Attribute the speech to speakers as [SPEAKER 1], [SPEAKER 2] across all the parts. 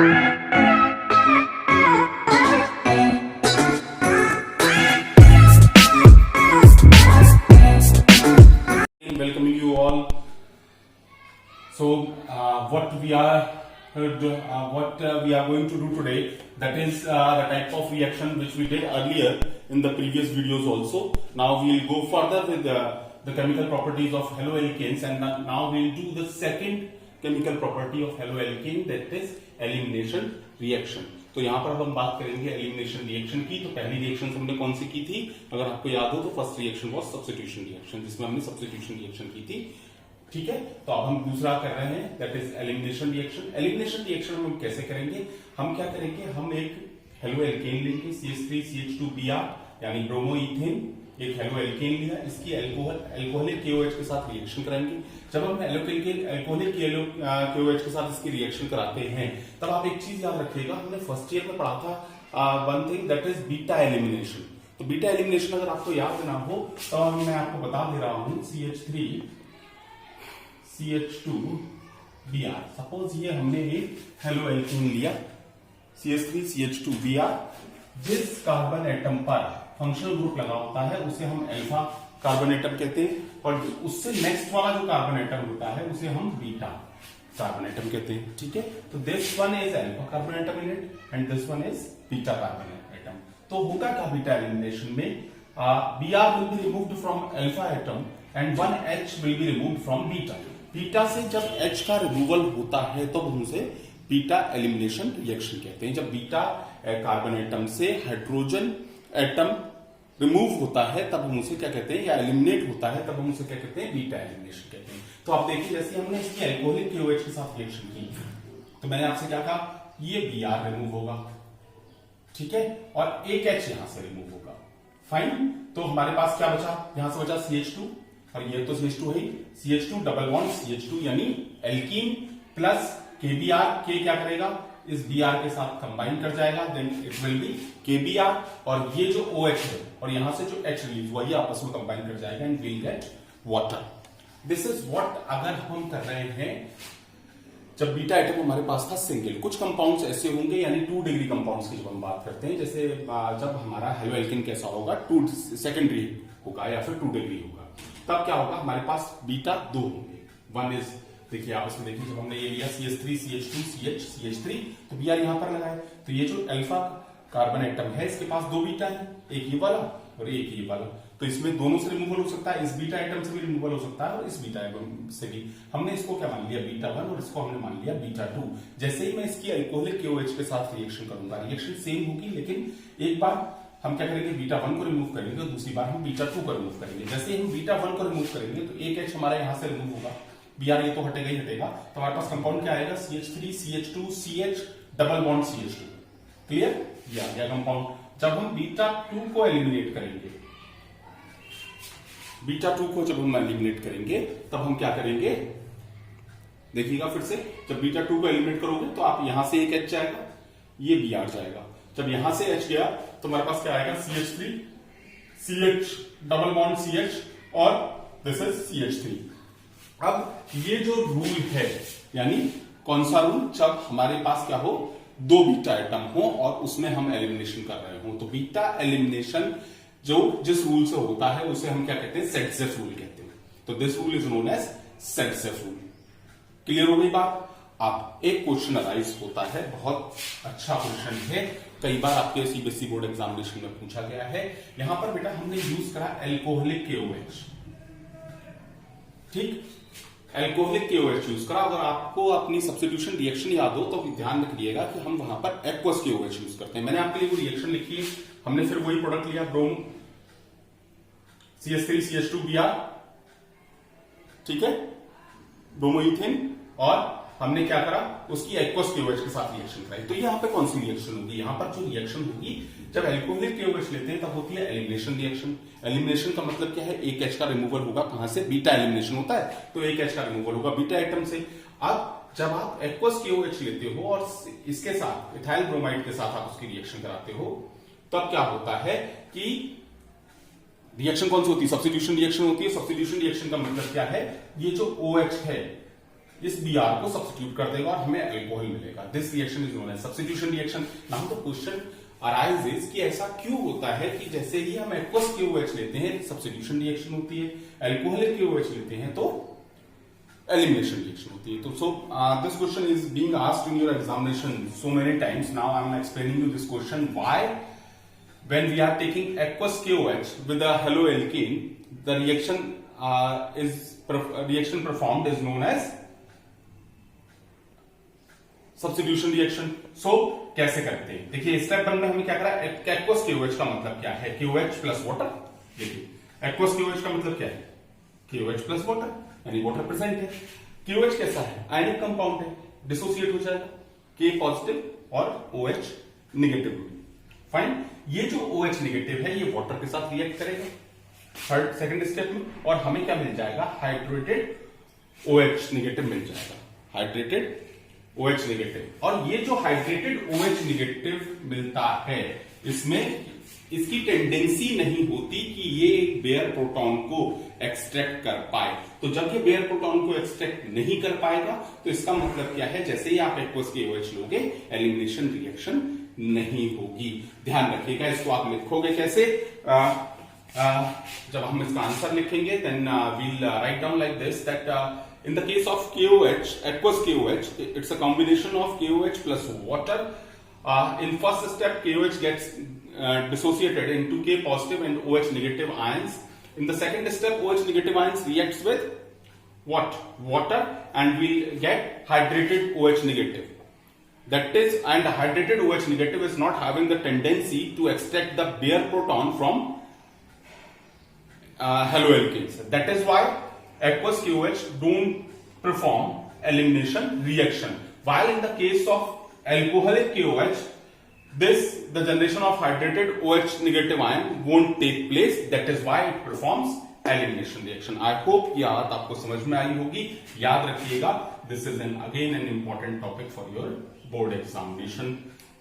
[SPEAKER 1] Welcoming you all. So, what we are going to do today, that is the type of reaction which we did earlier in the previous videos also. Now we will go further with the chemical properties of haloalkanes, and now we will do the second chemical property of haloalkane, that is elimination reaction. तो यहाँ पर हम बात करेंगे elimination reaction की। तो पहली reaction हमने कौन सी की थी, अगर आपको याद हो तो first reaction was substitution reaction, जिसमें हमने सब्स्टिट्यूशन रिएक्शन की थी। ठीक है, तो अब हम दूसरा कर रहे हैं, that is elimination reaction. Elimination reaction हम कैसे करेंगे, हम क्या करेंगे, हम एक हेलोएल्केन लेंगे CH3CH2Br यानी ब्रोमोइथेन, एक हेलोएल्केन लिया, इसकी अल्कोहलिक KOH के साथ रिएक्शन कराएंगे। जब हम अल्कोहलिक KOH के साथ इसकी रिएक्शन कराते हैं, तब आप एक चीज याद रखिएगा, हमने फर्स्ट ईयर में पढ़ा था one thing, that is beta elimination. तो बीटा एलिमिनेशन अगर आपको याद ना हो तो मैं आपको बता दे रहा हूं, CH3CH2Br, सपोज ये हमने एक हेलोएल्केन लिया CH3CH2Br, जिस कार्बन एटम पर फंक्शनल ग्रुप लगा होता है उसे हम अल्फा कार्बन एटम कहते हैं, और उससे नेक्स्ट वाला जो कार्बन एटम होता है उसे हम बीटा कार्बन एटम कहते हैं। ठीक है, तो this one is alpha carbon atom in it and this one is beta carbon atom. तो होगा क्या बीटा एलिमिनेशन में, Br will be removed from alpha atom and one H will be removed from beta। Beta से जब H का removal होता है तो हम उसे बीटा एलिमिनेशन रिएक्शन कहते हैं। जब बीटा कार्बन एटम से हाइड्रोजन एटम रिमूव होता है तब हम उसे क्या कहते हैं, या एलिमिनेट होता है तब हम उसे क्या कहते हैं, बीटा एलिमिनेशन कहते हैं। तो आप देखिए, जैसे हमने इसकी अल्कोहलिक KOH के साथ रिएक्शन की, तो मैंने आपसे क्या कहा, ये Br रिमूव होगा, ठीक है, और एक H यहां से रिमूव होगा। फाइन, तो हमारे पास क्या बचा, यहां से बचा CH2, और ये तो CH2 है, CH2 डबल बॉन्ड CH2 यानी एल्कीन प्लस KBr, K क्या करेगा, इस Br के साथ कंबाइन कर जाएगा, then it will be KBr, और ये जो OH है और यहां से जो H रिलीज हुआ ये आपस में कंबाइन कर जाएगा and will get water. This is what अगर हम कर रहे हैं जब बीटा एटम हमारे पास था सिंगल। कुछ कंपाउंड्स ऐसे होंगे, यानी 2 डिग्री कंपाउंड्स की जब हम बात करते हैं, जैसे जब हमारा हेलोएल्केन कैसा होगा, 2 सेकेंडरी होगा या फिर 2 डिग्री होगा, तब क्या होगा, हमारे पास बीटा 2 होंगे। वन इज, देखिए आप इसमें देखिए, जब हमने ये लिया CH3CH2CH3, तो Br यहां पर लगाए, तो ये जो अल्फा कार्बन एटम है इसके पास 2 बीटा है, एक ये वाला और एक ये वाला, तो इसमें दोनों से रिमूवल हो सकता है, इस बीटा एटम से भी रिमूवल हो सकता है और इस बीटा एटम से भी। हमने इसको क्या मान लिया, बीटा 1, और इसको हमने मान लिया बीटा 2। जैसे ही मैं इसकी अल्कोहलिक KOH के साथ रिएक्शन करूंगा, रिएक्शन सेम होगी, लेकिन एक बार हम क्या करेंगे, बीटा 1 को रिमूव करेंगे, दूसरी बार हम बीटा 2 को रिमूव करेंगे। जैसे ही हम बीटा 1 को रिमूव करेंगे तो एक H हमारा यहां से रिमूव होगा, Br ये तो हटेगा ही हटेगा, तो हमारे पास कंपाउंड क्या आएगा, CH3CH2CH double bond CH2। Clear, ये आ गया कंपाउंड। जब हम बीटा 2 को एलिमिनेट करेंगे, बीटा 2 को जब हम एलिमिनेट करेंगे तब हम क्या करेंगे, देखिएगा फिर से, जब बीटा 2 को एलिमिनेट करोगे तो आप यहां से एक H जाएगा, ये Br जाएगा। जब यहां से H गया तो हमारे पास क्या आएगा, CH3CH डबल बॉन्ड CH, और दिस इज CH3। अब ये जो रूल है, यानी कौन सा रूल, जब हमारे पास क्या हो, 2 बीटा एटम हो और उसमें हम एलिमिनेशन कर रहे हो, तो बीटा एलिमिनेशन जो जिस रूल से होता है उसे हम क्या कहते हैं, सेट-सेफ रूल कहते हैं। तो this rule is known as Saytzeff rule. Clear हो गई बात। आप एक क्वेश्चन अराइज होता है, बहुत अच्छा क्वेश्चन है, कई बार आपके CBSE बोर्ड एग्जामिनेशन में पूछा गया है। यहां पर बेटा हमने यूज करा अल्कोहलिक KOH, ठीक, अल्कोहलिक KOH यूज करा। अगर आपको अपनी सब्स्टिट्यूशन रिएक्शन याद हो तो ध्यान रखिएगा कि हम वहां पर एक्वस KOH यूज करते हैं। मैंने आपके लिए वो रिएक्शन लिखी है, हमने फिर वही प्रोडक्ट लिया, ब्रोम CH3CH2Br, ठीक है, ब्रोमोइथेन, और हमने क्या करा, उसकी एक्वस KOH के साथ रिएक्शन कराई। तो यहाँ पे कौन सी रिएक्शन होगी, यहाँ पर जो रिएक्शन होगी, जब अल्कोहलिक KOH लेते हैं तब होती है एलिमिनेशन रिएक्शन। एलिमिनेशन का मतलब क्या है, एक H का रिमूवल होगा, कहां से, बीटा एलिमिनेशन होता है, तो एक H का रिमूवल होगा बीटा एटम से। अब जब आप एक्वस KOH लेते हो और इसके साथ इथाइल ब्रोमाइड के साथ आप उसकी रिएक्शन कराते हो, तब क्या होता है कि रिएक्शन कौन सी होती है, सब्स्टिट्यूशन रिएक्शन होती है। सब्स्टिट्यूशन रिएक्शन का मतलब क्या है, ये जो OH है, इस Br को सब्स्टिट्यूट कर देगा और हमें अल्कोहल मिलेगा। This reaction is known as substitution reaction. Now the question arises कि ऐसा क्यों होता है कि जैसे ही हम एक्वस KOH लेते हैं सब्स्टिट्यूशन रिएक्शन होती है, अल्कोहलिक KOH लेते हैं तो एलिमिनेशन रिएक्शन होती है। तो so this question is being asked in your examination so many times. Now I am explaining you this question why when we are taking aqueous KOH with a haloalkane, the reaction performed is known as substitution reaction. So कैसे करते हैं? देखिए step 1 में हमें क्या करा, aqueous KOH का मतलब क्या है? KOH plus water. देखिए aqueous KOH का मतलब क्या है? KOH प्लस वाटर, यानी वाटर प्रेजेंट है। KOH कैसा है? आयनिक कंपाउंड है, डिसोसिएट हो जाएगा, K पॉजिटिव और OH निगेटिव। फाइन, ये जो OH निगेटिव है ये वाटर के साथ रिएक्ट करेगा सेकंड स्टेप में, और हमें क्या मिल जाएगा? हाइड्रेटेड OH निगेटिव मिल जाएगा, हाइड्रेटेड OH निगेटिव। और ये जो हाइड्रेटेड OH निगेटिव मिलता है इसमें इसकी टेंडेंसी नहीं होती कि ये एक बेयर प्रोटॉन को एक्सट्रैक्ट कर पाए। तो जब ये बेयर प्रोटॉन को एक्सट्रैक्ट नहीं कर पाएगा तो इसका मतलब क्या है, जैसे ही आप एक्वस KOH लोगे एलिमिनेशन रिएक्शन नहीं होगी। ध्यान रखिएगा, इसको आप लिखोगे कैसे? जब हम इसका आंसर लिखेंगे then we'll write down like this that in the case of KOH, aqueous KOH, it's a combination of KOH plus water. In first step, KOH gets dissociated into K positive and OH negative ions. In the second step, OH negative ions reacts with what? Water, and we'll get hydrated OH negative. That is, and hydrated OH negative is not having the tendency to extract the bare proton from haloalkanes. That is why aqueous KOH don't perform elimination reaction. While in the case of alcoholic KOH, the generation of hydrated OH negative ion won't take place. That is why it performs elimination reaction. I hope ये बात आपको समझ में आई होगी। याद रखिएगा, this is again an important topic for your board examination,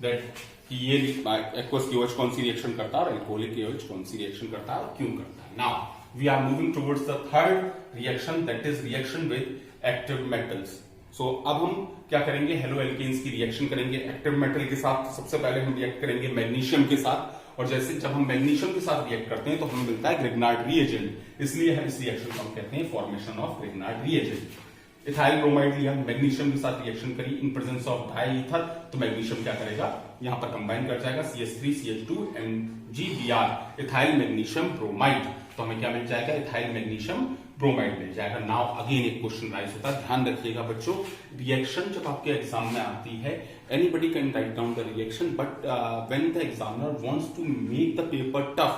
[SPEAKER 1] that कि ये aqueous KOH कौन सी रिएक्शन करता है और alcoholic KOH कौन सी रिएक्शन करता है और क्यों करता है। Now we are moving towards the third reaction, that is reaction with active metals. So अब हम क्या करेंगे? हेलोएल्केन्स की रिएक्शन करेंगे एक्टिव मेटल के साथ। सबसे पहले हम रिएक्ट करेंगे मैग्नीशियम के साथ, और जैसे जब हम मैग्नीशियम के साथ रिएक्ट करते हैं तो हमें मिलता है ग्रिग्नार्ड रिएजेंट, इसलिए हम इस रिएक्शन को हम कहते हैं formation of Grignard reagent. Ethyl bromide लिया, मैग्नीशियम के साथ रिएक्शन करी in presence of di ether, तो मैग्नीशियम क्या करेगा? यहां पर कंबाइन कर जाएगा CH3CH2MgBr, इथाइल मैग्नीशियम ब्रोमाइड। तो हमें क्या मिल जाएगा? इथाइल मैग्नीशियम ब्रोमाइड मिल जाएगा। नाउ अगेन एक क्वेश्चन राइज होता है, ध्यान रखिएगा बच्चों, रिएक्शन जब आपके एग्जाम में आती है anybody can write down the reaction, but when the examiner wants to make the paper tough,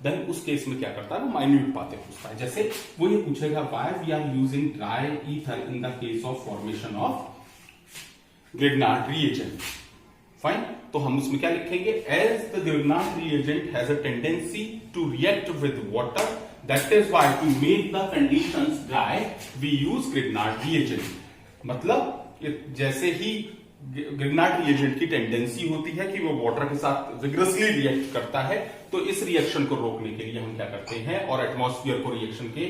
[SPEAKER 1] then उस केस में क्या करता है? वो माइन्यूट बातें पूछता है। जैसे वो ये पूछेगा why we are using dry ether in the case of formation of Grignard reagent. Fine, तो हम उसमें क्या लिखेंगे? As the Grignard reagent has a tendency to react with water, that is why to make the conditions dry we use Grignard reagent. मतलब जैसे ही Grignard reagent की tendency होती है कि वो वाटर के साथ विग्रसली रिएक्ट करता है, तो इस रिएक्शन को रोकने के लिए हम क्या करते हैं, और एटमॉस्फेयर को रिएक्शन के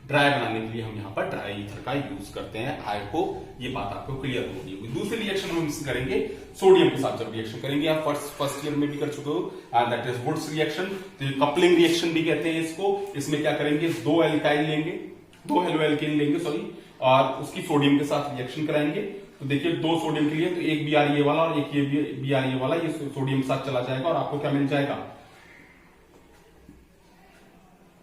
[SPEAKER 1] ड्राई बनाने के लिए हम यहाँ पर ड्राई ईथर का यूज करते हैं। आई होप ये बात आपको क्लियर होगी। दूसरी रिएक्शन हम करेंगे सोडियम के साथ। जब रिएक्शन करेंगे, आप फर्स्ट ईयर में भी कर चुके हो, दैट इज वुड्स रिएक्शन। तो कपलिंग रिएक्शन भी कहते हैं इसको। इसमें क्या करेंगे? दो एल्काइल लेंगे, दो हेलोएल्केन लेंगे सॉरी, और उसकी सोडियम के साथ रिएक्शन कराएंगे। तो देखिए दो सोडियम के लिए तो एक Br ये वाला और एक ये Br ये वाला, ये सोडियम के साथ चला जाएगा और आपको क्या मिल जाएगा?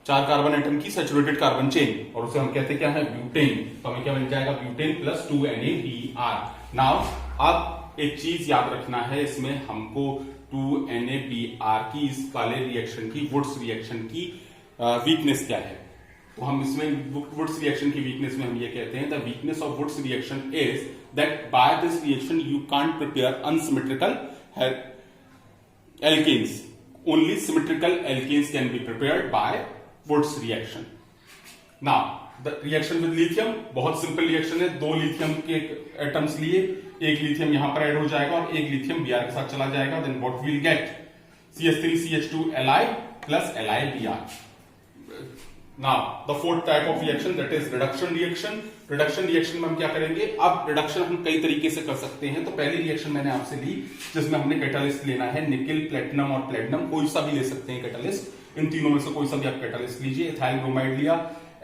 [SPEAKER 1] 4 कार्बन एटम की सैचुरेटेड कार्बन चेन, और उसे हम कहते हैं क्या है? ब्यूटेन। तो हमें क्या मिल जाएगा? Butane plus 2NaBr। नाउ अब एक चीज याद रखना है, इसमें हमको 2NaBr की इस वाले रिएक्शन की, वुड्स रिएक्शन की वीकनेस क्या है? तो हम इसमें वुड्स रिएक्शन की वीकनेस में हम ये कहते हैं, the weakness of Wurtz reaction is that by this reaction you can't prepare unsymmetrical alkanes. Only symmetrical alkanes can be prepared by Wurtz reaction. Now the reaction with lithium बहुत simple reaction है। दो lithium के atoms लिए, एक lithium यहां पर add हो जाएगा और एक लिथियम Br के साथ चला जाएगा। Then what will get? CH3CH2 Li plus LiBr। Now the fourth type of reaction that is reduction reaction. Reduction reaction में हम क्या करेंगे, अब रिडक्शन हम कई तरीके से कर सकते हैं। तो पहली रिएक्शन मैंने आपसे ली जिसमें हमने कैटालिस्ट लेना है निकेल, प्लेटिनम और प्लेटिनम, कोई सा भी ले सकते हैं कैटालिस्ट, इन तीनों में से कोई सा भी आप कैटालिस्ट लीजिए। इथाइल ब्रोमाइड लिया,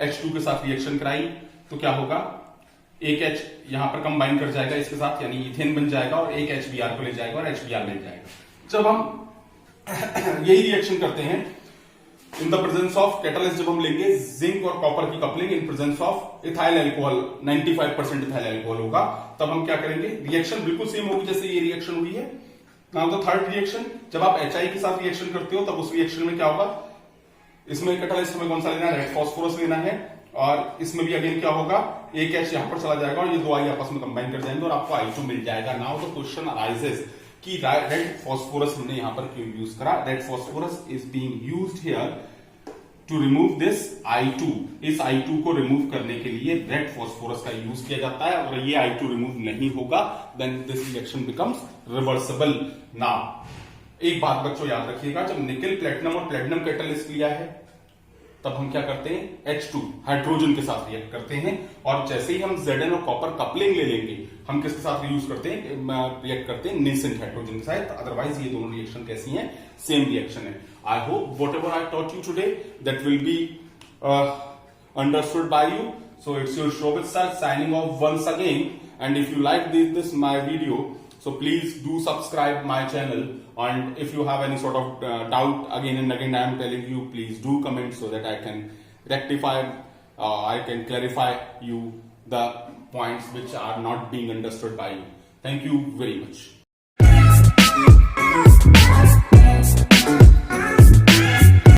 [SPEAKER 1] H2 के साथ रिएक्शन कराई, तो क्या होगा, एक H यहां पर कंबाइन कर जाएगा इसके साथ, यानी इथेन बन जाएगा और एक HBr को ले जाएगा और HBr मिल जाएगा। जब हम यही रिएक्शन करते हैं in the presence of catalyst, जब हम लेंगे जिंक और कॉपर की coupling in presence of ethyl alcohol, 95% ethyl alcohol होगा, तब हम क्या करेंगे, रिएक्शन बिल्कुल सेम होगी जैसे ये रिएक्शन हुई है। नाउ द थर्ड रिएक्शन, जब आप HI के साथ रिएक्शन करते हो तब उस रिएक्शन में क्या होगा, इसमें कैटालिस्ट हमें कौन सा लेना है, रेड फास्फोरस लेना है, और इसमें भी अगेन क्या होगा, एक H यहां पर चला जाएगा और ये दो आई आपस में कंबाइन कर जाएंगे और आपको I2 मिल जाएगा। नाउ द क्वेश्चन अराइजेस कि रेड फास्फोरस हमने यहां पर क्यों यूज करा। Red phosphorus is being used here to remove this I2। इस I2 को रिमूव करने के लिए रेड फास्फोरस का यूज किया जाता है, और ये I2 रिमूव नहीं होगा then this reaction becomes reversible. Now एक बात बच्चों याद रखिएगा, जब निकेल, प्लेटिनम और प्लेटिनम कैटालिस्ट लिया है तब हम क्या करते हैं, H2 हाइड्रोजन के साथ रिएक्ट करते हैं, और जैसे ही हम Zn और कॉपर कपलिंग ले लेंगे हम किसके साथ यूज करते हैं, रिएक्ट करते हैं नेसेंट हाइड्रोजन के साथ। अदरवाइज ये दोनों रिएक्शन कैसी हैं, सेम रिएक्शन है। I hope whatever I taught you today that will be understood by you. So it's your Shobhit sir signing off once again, and if you like this my video, so please do subscribe my channel, and if you have any sort of doubt, again and again I am telling you, please do comment so that I can rectify, I can clarify you the points which are not being understood by you. Thank you very much.